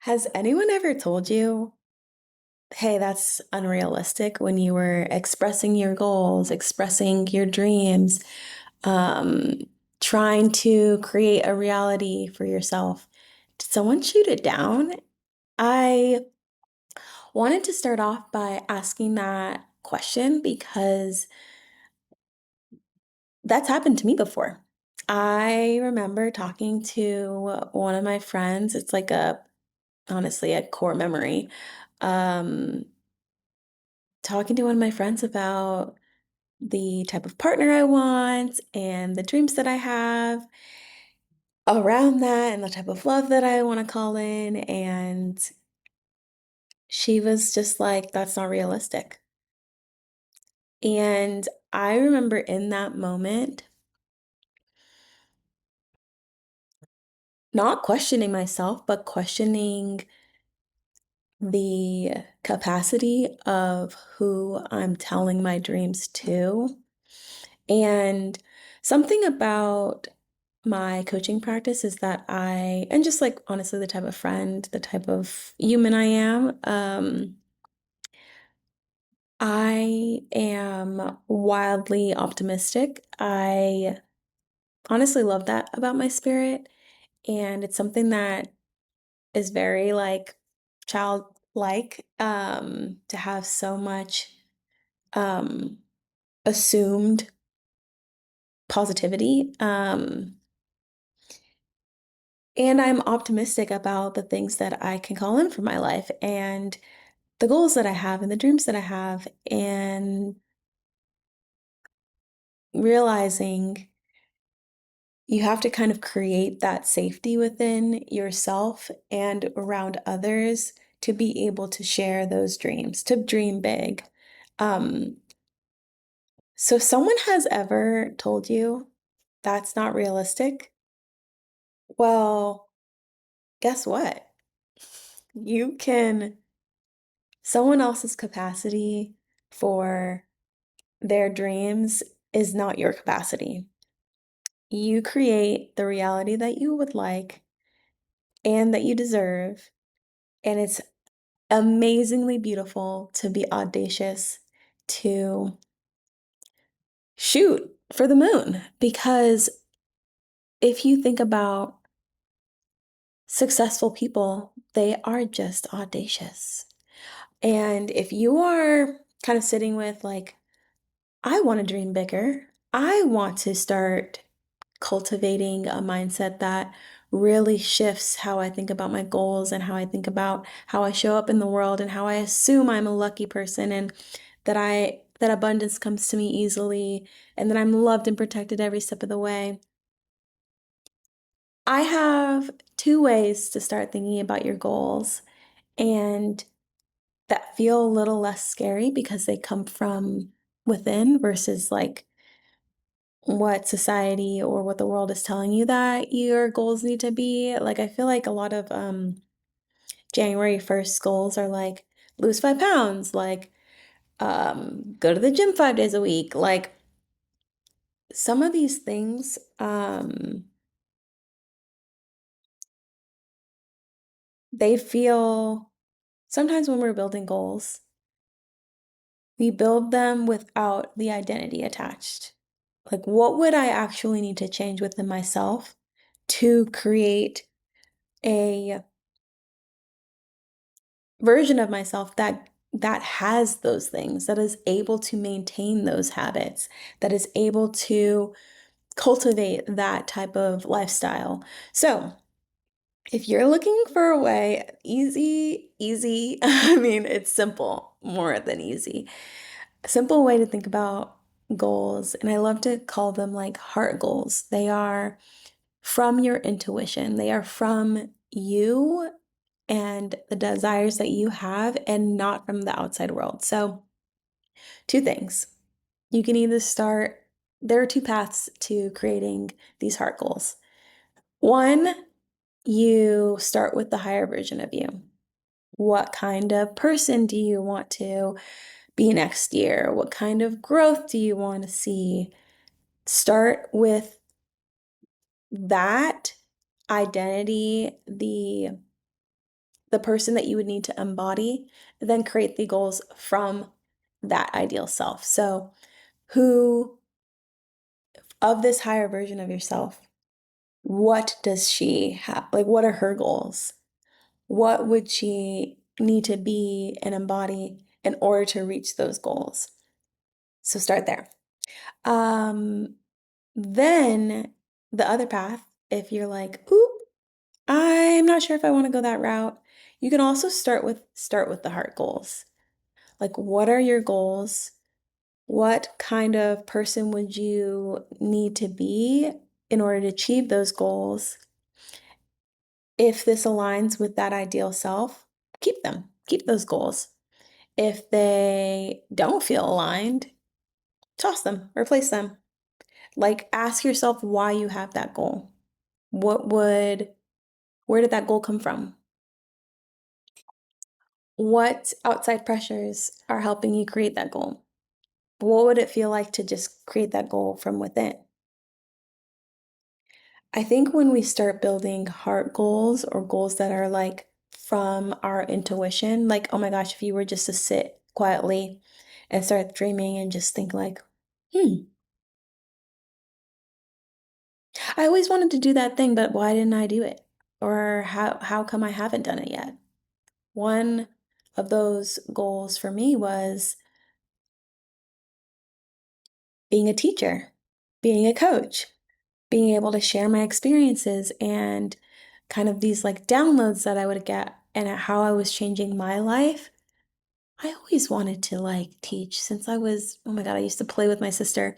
Has anyone ever told you, hey, that's unrealistic when you were expressing your goals, expressing your dreams, um, trying to create a reality for yourself? Did someone shoot it down? I wanted to start off by asking that question because that's happened to me before. I remember talking to one of my friends. It's like honestly, a core memory. Um, Talking to one of my friends about the type of partner I want and the dreams that I have around that and the type of love that I want to call in. And she was just like, that's not realistic. And I remember in that moment not questioning myself, but questioning the capacity of who I'm telling my dreams to. And something about my coaching practice is that and just like honestly, the type of friend, the type of human I am, I am wildly optimistic. I honestly love that about my spirit. And it's something that is very like childlike, to have so much um, assumed positivity. And I'm optimistic about the things that I can call in for my life and the goals that I have and the dreams that I have, and realizing you have to kind of create that safety within yourself and around others to be able to share those dreams, to dream big. Um, so if someone has ever told you that's not realistic, well, guess what? You can Someone else's capacity for their dreams is not your capacity. You create the reality that you would like and that you deserve. And it's amazingly beautiful to be audacious, to shoot for the moon. Because if you think about successful people, they are just audacious. And if you are kind of sitting with, like, I want to dream bigger. I want to start cultivating a mindset that really shifts how I think about my goals and how I think about how I show up in the world and how I assume I'm a lucky person and that abundance comes to me easily and that I'm loved and protected every step of the way. I have two ways to start thinking about your goals and that feel a little less scary because they come from within versus like what society or what the world is telling you that your goals need to be. Like, I feel like a lot of January 1st goals are like lose 5 pounds, like go to the gym 5 days a week. Like some of these things, they feel sometimes when we're building goals, we build them without the identity attached. Like, what would I actually need to change within myself to create a version of myself that has those things, that is able to maintain those habits, that is able to cultivate that type of lifestyle. So, if you're looking for a way, easy, I mean, it's simple more than easy. A simple way to think about goals, and I love to call them like heart goals. They are from your intuition, they are from you and the desires that you have and not from the outside world. So, two things. You can either there are two paths to creating these heart goals. One, you start with the higher version of you. What kind of person do you want to be next year? What kind of growth do you want to see? Start with that identity, the the person that you would need to embody, then create the goals from that ideal self. So, who of this higher version of yourself, what does she have? Like, what are her goals? What would she need to be and embody in order to reach those goals? So, start there. Um, then the other path, if you're like, ooh, I'm not sure if I want to go that route, you can also start with the heart goals. Like, what are your goals? What kind of person would you need to be in order to achieve those goals? If this aligns with that ideal self, keep them. Keep those goals. If they don't feel aligned, toss them, replace them. Like, ask yourself why you have that goal. Where did that goal come from? What outside pressures are helping you create that goal? What would it feel like to just create that goal from within? I think when we start building heart goals or goals that are like from our intuition, like, oh my gosh, if you were just to sit quietly and start dreaming and just think like, hmm, I always wanted to do that thing, but why didn't I do it? Or how come I haven't done it yet? One of those goals for me was being a teacher, being a coach, being able to share my experiences and kind of these like downloads that I would get and how I was changing my life. I always wanted to like teach since I was, oh my God, I used to play with my sister,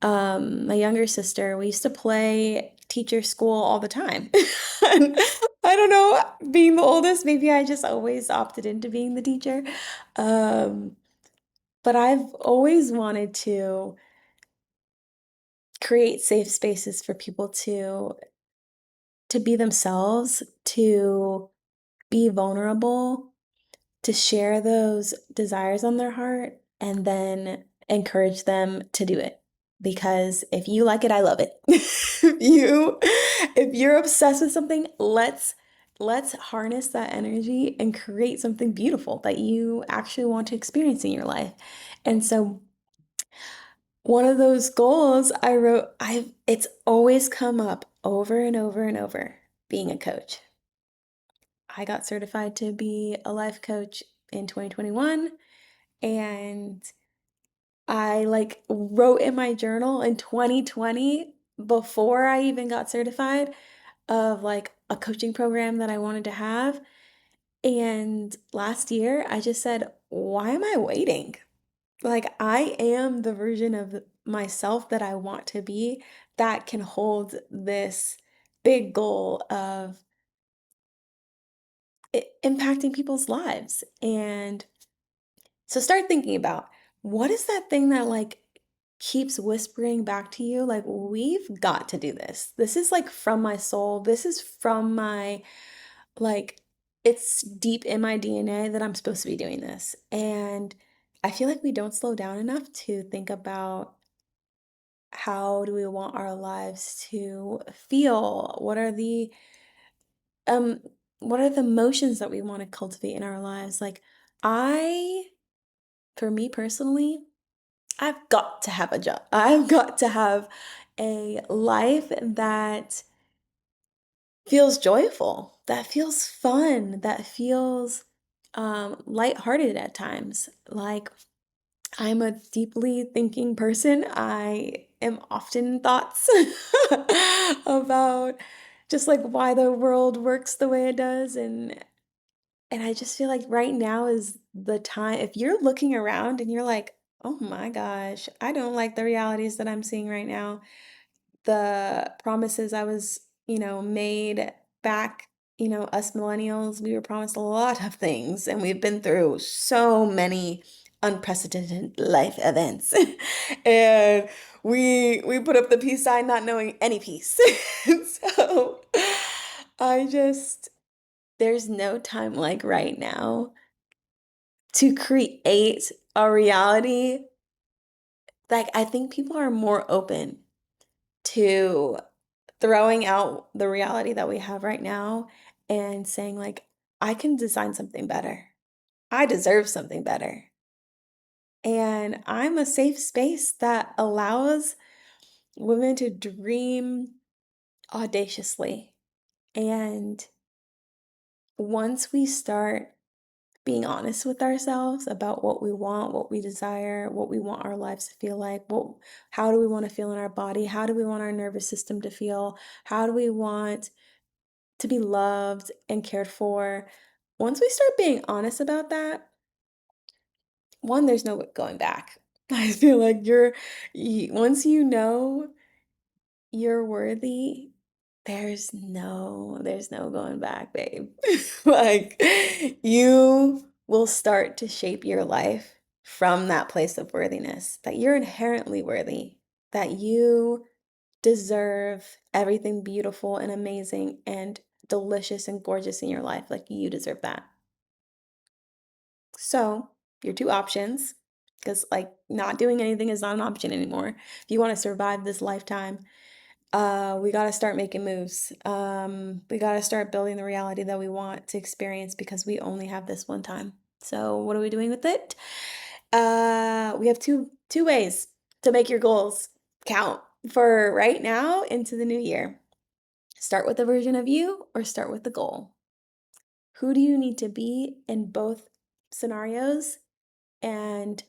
my younger sister. We used to play teacher school all the time. And I don't know, being the oldest, maybe I just always opted into being the teacher. Um, but I've always wanted to create safe spaces for people to be themselves, to be vulnerable, to share those desires on their heart, and then encourage them to do it. Because if you like it, I love it. If you're obsessed with something, let's harness that energy and create something beautiful that you actually want to experience in your life. And so one of those goals I wrote, it's always come up over and over and over, being a coach. I got certified to be a life coach in 2021, and I like wrote in my journal in 2020 before I even got certified of like a coaching program that I wanted to have. And last year I just said, why am I waiting? Like, I am the version of myself that I want to be that can hold this big goal of impacting people's lives. And so start thinking about, what is that thing that like keeps whispering back to you? Like, we've got to do this. This is like from my soul. This is from my, like, it's deep in my DNA that I'm supposed to be doing this. And I feel like we don't slow down enough to think about, how do we want our lives to feel? Um what are the emotions that we want to cultivate in our lives? Like, I for me personally, I've got to have a job. I've got to have a life that feels joyful, that feels fun, that feels lighthearted at times. Like, I'm a deeply thinking person. I am often in thoughts about just like why the world works the way it does, and I just feel like right now is the time. If you're looking around and you're like, "Oh my gosh, I don't like the realities that I'm seeing right now." The promises I was, made back, us millennials, we were promised a lot of things, and we've been through so many unprecedented life events. And we put up the peace sign not knowing any peace. So I just there's no time like right now to create a reality. Like, I think people are more open to throwing out the reality that we have right now and saying like, I can design something better. I deserve something better. And I'm a safe space that allows women to dream audaciously. And once we start being honest with ourselves about what we want, what we desire, what we want our lives to feel like, how do we want to feel in our body? How do we want our nervous system to feel? How do we want to be loved and cared for? Once we start being honest about that, one, there's no going back. I feel like once you know you're worthy, there's no going back, babe. Like, you will start to shape your life from that place of worthiness, that you're inherently worthy, that you deserve everything beautiful and amazing and delicious and gorgeous in your life. Like, you deserve that. So, your two options, because like not doing anything is not an option anymore. If you want to survive this lifetime, we got to start making moves. We got to start building the reality that we want to experience because we only have this one time. So, what are we doing with it? We have two ways to make your goals count for right now into the new year. Start with the version of you or start with the goal. Who do you need to be in both scenarios? And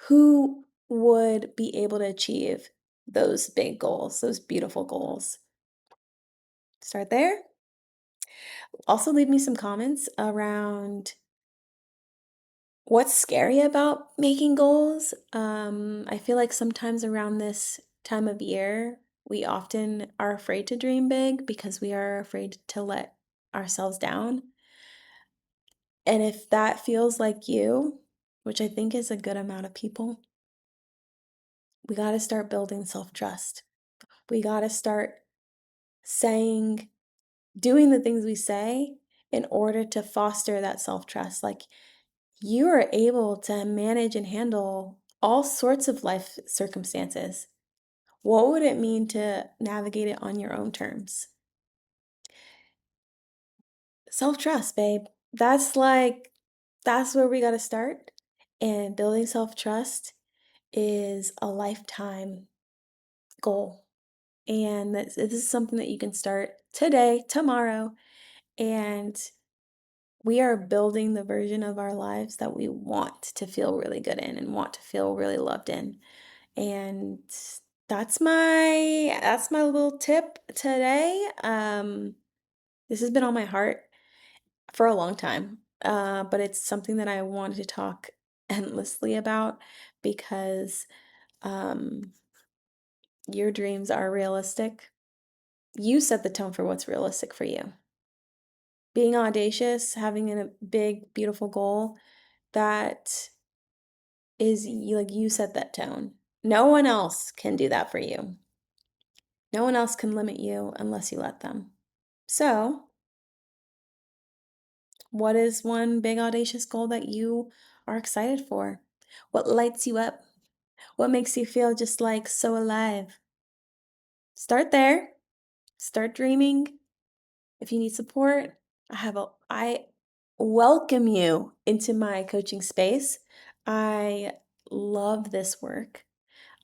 who would be able to achieve those big goals, those beautiful goals? Start there. Also, leave me some comments around what's scary about making goals. I feel like sometimes around this time of year, we often are afraid to dream big because we are afraid to let ourselves down. And if that feels like you, which I think is a good amount of people, we got to start building self trust. We got to start saying, doing the things we say in order to foster that self trust. Like, you are able to manage and handle all sorts of life circumstances. What would it mean to navigate it on your own terms? Self trust, babe. That's where we got to start. And building self trust is a lifetime goal. And this is something that you can start today, tomorrow, and we are building the version of our lives that we want to feel really good in and want to feel really loved in. And that's my little tip today. This has been on my heart for a long time. But it's something that I wanted to talk endlessly about because um your dreams are realistic. You set the tone for what's realistic for you. Being audacious, having a big, beautiful goal, that is like you set that tone. No one else can do that for you. No one else can limit you unless you let them. So, what is one big audacious goal that you are excited for? What lights you up? What makes you feel just like so alive? Start there. Start dreaming. If you need support, I welcome you into my coaching space. I love this work.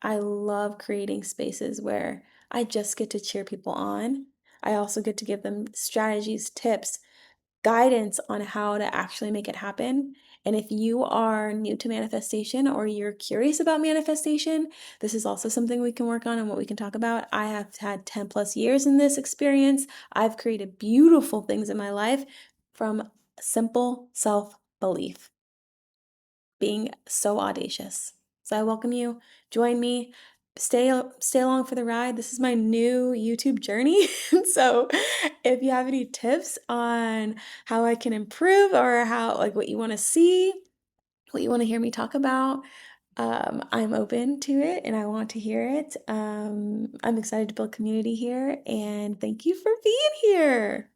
I love creating spaces where I just get to cheer people on. I also get to give them strategies, tips, guidance on how to actually make it happen. And if you are new to manifestation or you're curious about manifestation, this is also something we can work on and what we can talk about. I have had 10 plus years in this experience. I've created beautiful things in my life from simple self belief, being so audacious. So I welcome you. Join me. Stay along for the ride. This is my new YouTube journey. So if you have any tips on how I can improve or how like what you want to see, what you want to hear me talk about, I'm open to it and I want to hear it. I'm excited to build community here and thank you for being here.